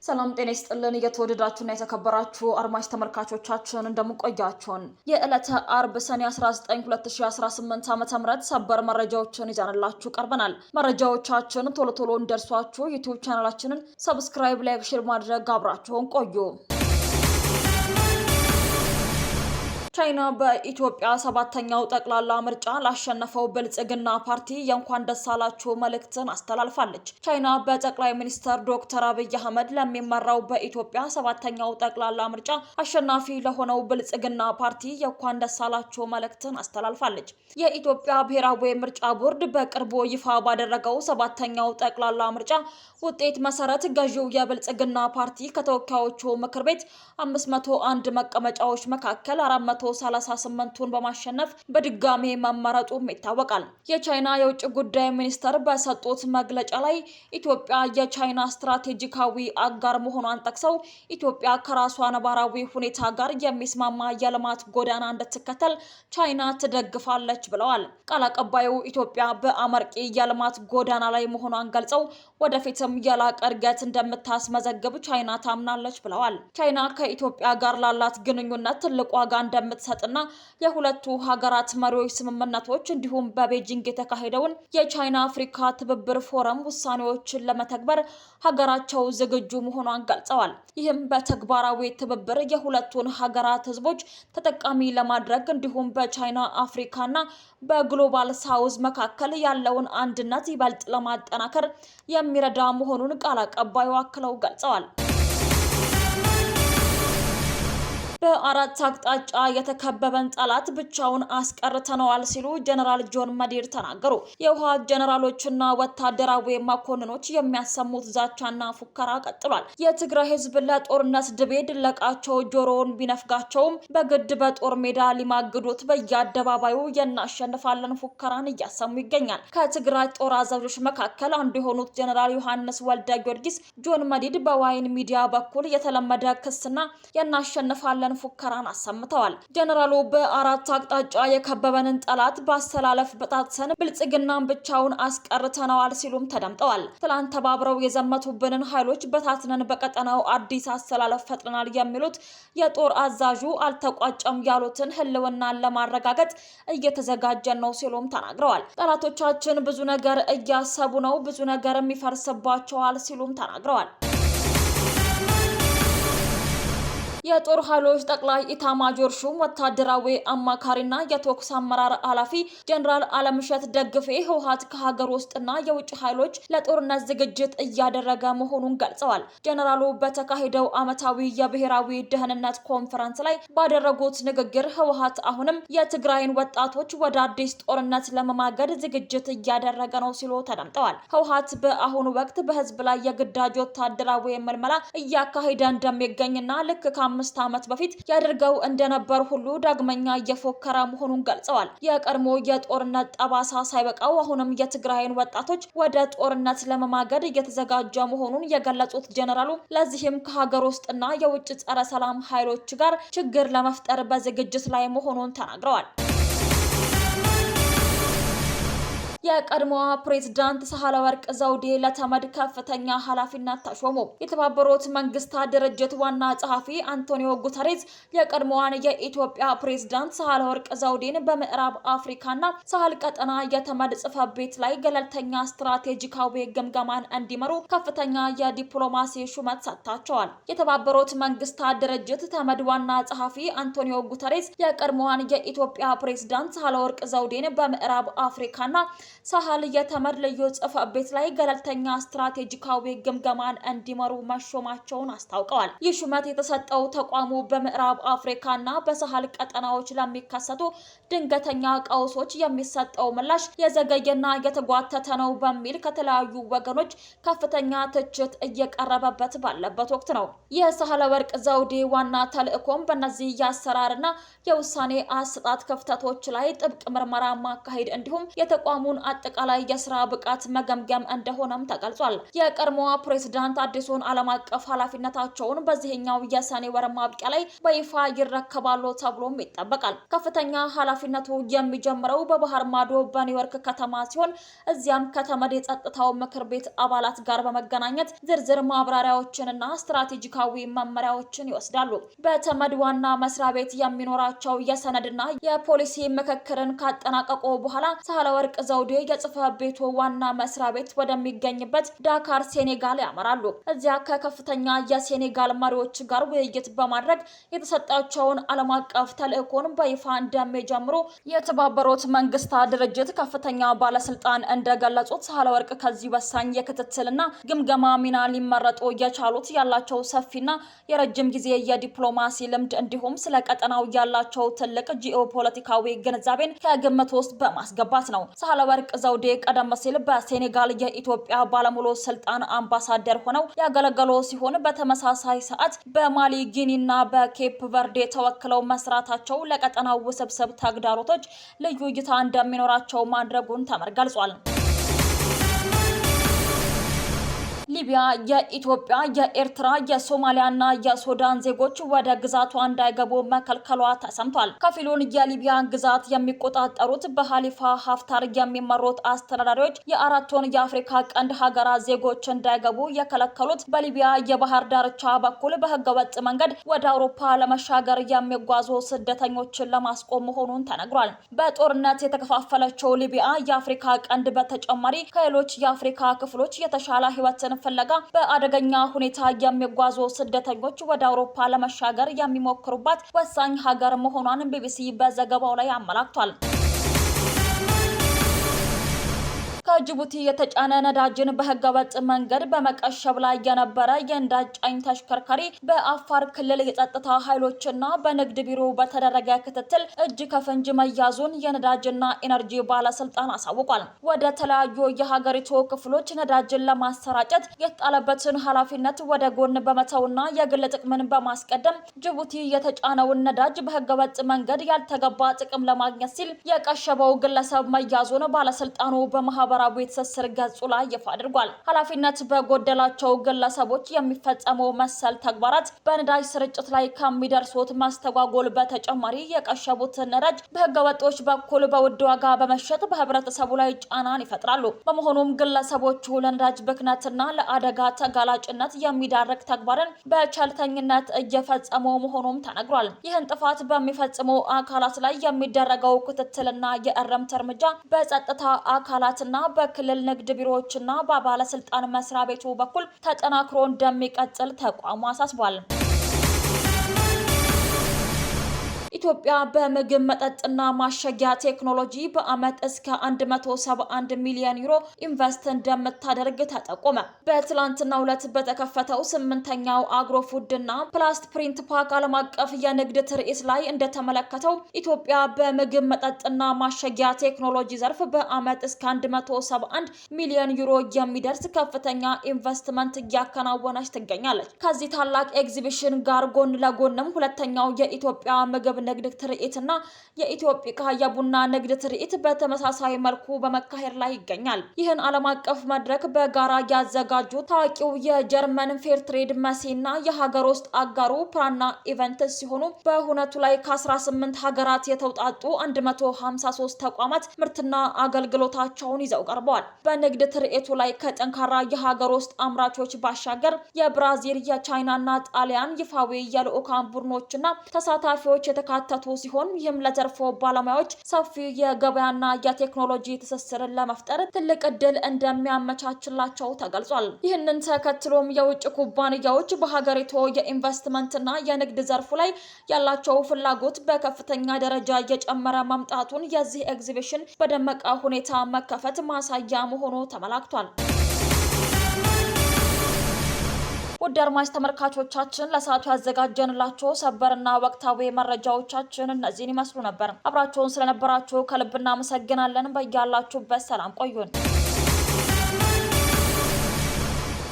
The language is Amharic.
ሰላም ጤና ይስጥልን የተወደዳችሁና የተከበራችሁ አድማጭ ተመልካቾቻችን እንደምቆያችሁን የዕለተ አርብ ሰኔ 19 2018 ዓ.ም ሰበር መረጃዎችን ይዘንላችሁ ቀርበናል። መረጃዎቻችን ቶሎ እንደርሷችሁ ዩቲዩብ ቻናላችንን ሰብስክራይብ፣ ላይክ፣ ሼር ማድረግ አብራችሁን ቆዩ። ቻይና በኢትዮጵያ ሰባተኛው ጠቅላላ ምርጫ ላሸነፈው ብልጽግና ፓርቲ የእንኳን ደስ አላችሁ መልእክትን አስተላልፋለች። ቻይና በጠቅላይ ሚኒስትር ዶክተር አብይ አህመድ ለሚመራው በኢትዮጵያ ሰባተኛው ጠቅላላ ምርጫ አሸናፊ ለሆነው ብልጽግና ፓርቲ የእንኳን ደስ አላችሁ መልእክትን አስተላልፋለች። የኢትዮጵያ ብሔራዊ ምርጫ ቦርድ በቅርቡ ይፋ ባደረገው ሰባተኛው ጠቅላላ ምርጫ ውጤት መሰረት ገዢው የብልጽግና ፓርቲ ከተወካዮቹ ምክር ቤት 501 መቀመጫዎች መካከል 438ቱን በማሸነፍ በድጋሜ መመረጡም ይታወቃል። የቻይና የውጭ ጉዳይ ሚኒስተር በሰጡት መግለጫ ላይ ኢትዮጵያ የቻይና ስትራቴጂካዊ አጋር መሆኗን ጠቅሰው ኢትዮጵያ ከራሷ ነባራዊ ሁኔታ ጋር የሚስማማ የልማት ጎዳና እንድትከተል ቻይና ትደግፋለች ብለዋል። ቃል አቀባዩ ኢትዮጵያ በአመርቂ የልማት ጎዳና ላይ መሆኗን ገልጸው ወደፊትም የላቀ እድገት እንደምታስመዘግብ ቻይና ታምናለች ብለዋል። ቻይና ከኢትዮጵያ ጋር ላላት ግንኙነት ትልቅ ዋጋ እንደምትሰጥና የሁለቱ ሀገራት መሪዎች ስምምነቶች እንዲሁም በቤጂንግ የተካሄደውን የቻይና አፍሪካ ትብብር ፎረም ውሳኔዎችን ለመተግበር ሀገራቸው ዝግጁ መሆኗን ገልጸዋል። ይህም በተግባራዊ ትብብር የሁለቱን ሀገራት ህዝቦች ተጠቃሚ ለማድረግ እንዲሁም በቻይና አፍሪካና በግሎባል ሳውዝ መካከል ያለውን አንድነት ይበልጥ ለማጠናከር የሚረዳ መሆኑን ቃል አቀባዩ አክለው ገልጸዋል። በአራት አቅጣጫ የተከበበን ጠላት ብቻውን አስቀርተነዋል ሲሉ ጀነራል ጆን መዲድ ተናገሩ። የህወሓት ጀነራሎችና ወታደራዊ መኮንኖች የሚያሰሙት ዛቻና ፉከራ ቀጥሏል። የትግራይ ህዝብ ለጦርነት ድቤ ድለቃቸው ጆሮውን ቢነፍጋቸውም በግድ በጦር ሜዳ ሊማግዱት በየአደባባዩ የናሸንፋለን ፉከራን እያሰሙ ይገኛል። ከትግራይ ጦር አዛዦች መካከል አንዱ የሆኑት ጀነራል ዮሐንስ ወልደ ጊዮርጊስ ጆን መዲድ በዋይን ሚዲያ በኩል የተለመደ ክስና የናሸንፋለን ፉከራን አሰምተዋል። ጀነራሉ በአራት አቅጣጫ የከበበንን ጠላት በአሰላለፍ በጣጥሰን ብልጽግናን ብቻውን አስቀርተነዋል ሲሉም ተደምጠዋል። ትላንት ተባብረው የዘመቱብንን ኃይሎች በታትነን በቀጠናው አዲስ አሰላለፍ ፈጥረናል የሚሉት የጦር አዛዡ አልተቋጨም ያሉትን ህልውናን ለማረጋገጥ እየተዘጋጀን ነው ሲሉም ተናግረዋል። ጠላቶቻችን ብዙ ነገር እያሰቡ ነው፣ ብዙ ነገርም ይፈርስባቸዋል ሲሉም ተናግረዋል። የጦር ኃይሎች ጠቅላይ ኢታማጆር ሹም ወታደራዊ አማካሪና የተኩስ አመራር ኃላፊ ጀነራል አለምሸት ደግፌ ህወሓት ከሀገር ውስጥና የውጭ ኃይሎች ለጦርነት ዝግጅት እያደረገ መሆኑን ገልጸዋል። ጀነራሉ በተካሄደው ዓመታዊ የብሔራዊ ደህንነት ኮንፈረንስ ላይ ባደረጉት ንግግር ህወሓት አሁንም የትግራይን ወጣቶች ወደ አዲስ ጦርነት ለመማገድ ዝግጅት እያደረገ ነው ሲሉ ተደምጠዋል። ህወሓት በአሁኑ ወቅት በህዝብ ላይ የግዳጅ ወታደራዊ ምልመላ እያካሄደ እንደሚገኝና ልክ 5 ዓመት በፊት ያደርገው እንደነበር ሁሉ ዳግመኛ እየፎከረ መሆኑን ገልጸዋል። የቀድሞ የጦርነት ጠባሳ ሳይበቃው አሁንም የትግራይን ወጣቶች ወደ ጦርነት ለመማገድ እየተዘጋጀ መሆኑን የገለጹት ጀነራሉ ለዚህም ከሀገር ውስጥና የውጭ ጸረ ሰላም ኃይሎች ጋር ችግር ለመፍጠር በዝግጅት ላይ መሆኑን ተናግረዋል። የቀድሞዋ ፕሬዝዳንት ሳህለወርቅ ዘውዴ ለተመድ ከፍተኛ ኃላፊነት ተሾሙ። የተባበሩት መንግስታት ድርጅት ዋና ጸሐፊ አንቶኒዮ ጉተሬዝ የቀድሞዋን የኢትዮጵያ ፕሬዝዳንት ሳህለወርቅ ዘውዴን በምዕራብ አፍሪካና ሳህል ቀጠና የተመድ ጽሕፈት ቤት ላይ ገለልተኛ ስትራቴጂካዊ ግምገማን እንዲመሩ ከፍተኛ የዲፕሎማሲ ሹመት ሰጥታቸዋል። የተባበሩት መንግስታት ድርጅት ተመድ ዋና ጸሐፊ አንቶኒዮ ጉተሬዝ የቀድሞዋን የኢትዮጵያ ፕሬዝዳንት ሳህለወርቅ ዘውዴን በምዕራብ አፍሪካና ሳህል የተመድ ልዩ ጽሕፈት ቤት ላይ ገለልተኛ ስትራቴጂካዊ ግምገማን እንዲመሩ መሾማቸውን አስታውቀዋል። ይህ ሹመት የተሰጠው ተቋሙ በምዕራብ አፍሪካና በሳህል ቀጠናዎች ለሚከሰቱ ድንገተኛ ቀውሶች የሚሰጠው ምላሽ የዘገየና የተጓተተ ነው በሚል ከተለያዩ ወገኖች ከፍተኛ ትችት እየቀረበበት ባለበት ወቅት ነው። የሳህለወርቅ ዘውዴ ዋና ተልዕኮም በእነዚህ የአሰራርና የውሳኔ አሰጣጥ ክፍተቶች ላይ ጥብቅ ምርመራ ማካሄድ እንዲሁም የተቋሙን አጠቃላይ የስራ ብቃት መገምገም እንደሆነም ተገልጿል። የቀድሞዋ ፕሬዝዳንት አዲሱን ዓለም አቀፍ ኃላፊነታቸውን በዚህኛው የሰኔ ወር ማብቂያ ላይ በይፋ ይረከባሉ ተብሎም ይጠበቃል። ከፍተኛ ኃላፊነቱ የሚጀምረው በባህር ማዶ በኒውዮርክ ከተማ ሲሆን እዚያም ከተመድ የጸጥታው ምክር ቤት አባላት ጋር በመገናኘት ዝርዝር ማብራሪያዎችንና ስትራቴጂካዊ መመሪያዎችን ይወስዳሉ። በተመድ ዋና መስሪያ ቤት የሚኖራቸው የሰነድና የፖሊሲ ምክክርን ካጠናቀቁ በኋላ ሳህለወርቅ ዘውዴ የጽሕፈት ቤቱ ዋና መስሪያ ቤት ወደሚገኝበት ዳካር ሴኔጋል ያመራሉ። እዚያ ከከፍተኛ የሴኔጋል መሪዎች ጋር ውይይት በማድረግ የተሰጣቸውን ዓለም አቀፍ ተልዕኮን በይፋ እንደሚጀምሩ የተባበሩት መንግስታት ድርጅት ከፍተኛ ባለስልጣን እንደገለጹት ሳህለወርቅ ከዚህ ወሳኝ የክትትልና ግምገማ ሚና ሊመረጡ የቻሉት ያላቸው ሰፊና የረጅም ጊዜ የዲፕሎማሲ ልምድ እንዲሁም ስለ ቀጠናው ያላቸው ትልቅ ጂኦፖለቲካዊ ግንዛቤን ከግምት ውስጥ በማስገባት ነው። ሳህለወርቅ ዘውዴ ቀደም ሲል በሴኔጋል የኢትዮጵያ ባለሙሉ ስልጣን አምባሳደር ሆነው ያገለገሉ ሲሆን በተመሳሳይ ሰዓት በማሊ፣ ጊኒና በኬፕ ቨርዴ ተወክለው መስራታቸው ለቀጠናው ውስብስብ ተግዳሮቶች ልዩ እይታ እንደሚኖራቸው ማድረጉን ተመርገልጿል። ሊቢያ የኢትዮጵያ፣ የኤርትራ፣ የሶማሊያና የሱዳን ዜጎች ወደ ግዛቷ እንዳይገቡ መከልከሏ ተሰምቷል። ከፊሉን የሊቢያ ግዛት የሚቆጣጠሩት በኻሊፋ ሀፍታር የሚመሩት አስተዳዳሪዎች የአራቱን የአፍሪካ ቀንድ ሀገራት ዜጎች እንዳይገቡ የከለከሉት በሊቢያ የባህር ዳርቻ በኩል በህገወጥ መንገድ ወደ አውሮፓ ለመሻገር የሚጓዙ ስደተኞችን ለማስቆም መሆኑን ተነግሯል። በጦርነት የተከፋፈለችው ሊቢያ የአፍሪካ ቀንድ በተጨማሪ ከሌሎች የአፍሪካ ክፍሎች የተሻለ ህይወትን ፍለጋ በአደገኛ ሁኔታ የሚጓዙ ስደተኞች ወደ አውሮፓ ለመሻገር የሚሞክሩባት ወሳኝ ሀገር መሆኗን ቢቢሲ በዘገባው ላይ አመላክቷል። ከጅቡቲ የተጫነ ነዳጅን በህገወጥ መንገድ በመቀሸብ ላይ የነበረ የነዳጅ ጫኝ ተሽከርካሪ በአፋር ክልል የጸጥታ ኃይሎችና በንግድ ቢሮ በተደረገ ክትትል እጅ ከፍንጅ መያዙን የነዳጅና ኢነርጂ ባለስልጣን አሳውቋል። ወደ ተለያዩ የሀገሪቱ ክፍሎች ነዳጅን ለማሰራጨት የተጣለበትን ኃላፊነት ወደ ጎን በመተውና የግል ጥቅምን በማስቀደም ጅቡቲ የተጫነውን ነዳጅ በህገወጥ መንገድ ያልተገባ ጥቅም ለማግኘት ሲል የቀሸበው ግለሰብ መያዙን ባለስልጣኑ በማህበራዊ ትስስር ገጹ ላይ ይፋ አድርጓል። ኃላፊነት በጎደላቸው ግለሰቦች የሚፈጸሙ መሰል ተግባራት በነዳጅ ስርጭት ላይ ከሚደርሱት ማስተጓጎል በተጨማሪ የቀሸቡትን ነዳጅ በህገወጦች በኩል በውድ ዋጋ በመሸጥ በህብረተሰቡ ላይ ጫናን ይፈጥራሉ። በመሆኑም ግለሰቦቹ ለነዳጅ ብክነትና ለአደጋ ተጋላጭነት የሚዳርግ ተግባርን በቸልተኝነት እየፈጸሙ መሆኑም ተነግሯል። ይህን ጥፋት በሚፈጽሙ አካላት ላይ የሚደረገው ክትትልና የእርምት እርምጃ በጸጥታ አካላትና በክልል ንግድ ቢሮዎችና በባለስልጣን መስሪያ ቤቱ በኩል ተጠናክሮ እንደሚቀጥል ተቋሙ አሳስቧል። ኢትዮጵያ በምግብ መጠጥና ማሸጊያ ቴክኖሎጂ በአመት እስከ 171 ሚሊዮን ዩሮ ኢንቨስት እንደምታደርግ ተጠቆመ። በትላንትናው ዕለት በተከፈተው 8ኛው አግሮ ፉድና ፕላስት ፕሪንት ፓክ ዓለም አቀፍ የንግድ ትርኢት ላይ እንደተመለከተው ኢትዮጵያ በምግብ መጠጥና ማሸጊያ ቴክኖሎጂ ዘርፍ በአመት እስከ 171 ሚሊዮን ዩሮ የሚደርስ ከፍተኛ ኢንቨስትመንት እያከናወነች ትገኛለች። ከዚህ ታላቅ ኤግዚቢሽን ጋር ጎን ለጎንም ሁለተኛው የኢትዮጵያ ምግብ ንግድ ትርኢትና የኢትዮጵያ የቡና ንግድ ትርኢት በተመሳሳይ መልኩ በመካሄድ ላይ ይገኛል። ይህን ዓለም አቀፍ መድረክ በጋራ ያዘጋጁ ታዋቂው የጀርመን ፌር ትሬድ መሲና የሀገር ውስጥ አጋሩ ፕራና ኢቨንትስ ሲሆኑ በሁነቱ ላይ ከ18 ሀገራት የተውጣጡ 153 ተቋማት ምርትና አገልግሎታቸውን ይዘው ቀርበዋል። በንግድ ትርኢቱ ላይ ከጠንካራ የሀገር ውስጥ አምራቾች ባሻገር የብራዚል፣ የቻይናና ጣሊያን ይፋዊ የልዑካን ቡድኖችና ተሳታፊዎች የተካተቱ ሲሆን ይህም ለዘርፉ ባለሙያዎች ሰፊ የገበያና የቴክኖሎጂ ትስስርን ለመፍጠር ትልቅ እድል እንደሚያመቻችላቸው ተገልጿል። ይህንን ተከትሎም የውጭ ኩባንያዎች በሀገሪቱ የኢንቨስትመንትና የንግድ ዘርፉ ላይ ያላቸው ፍላጎት በከፍተኛ ደረጃ እየጨመረ መምጣቱን የዚህ ኤግዚቢሽን በደመቀ ሁኔታ መከፈት ማሳያ መሆኑ ተመላክቷል። ውድ አድማጭ ተመልካቾቻችን ለሰዓቱ ያዘጋጀንላችሁ ሰበርና ወቅታዊ መረጃዎቻችን እነዚህን ይመስሉ ነበር። አብራችሁን ስለነበራችሁ ከልብ እናመሰግናለን። በያላችሁበት ሰላም ቆዩን።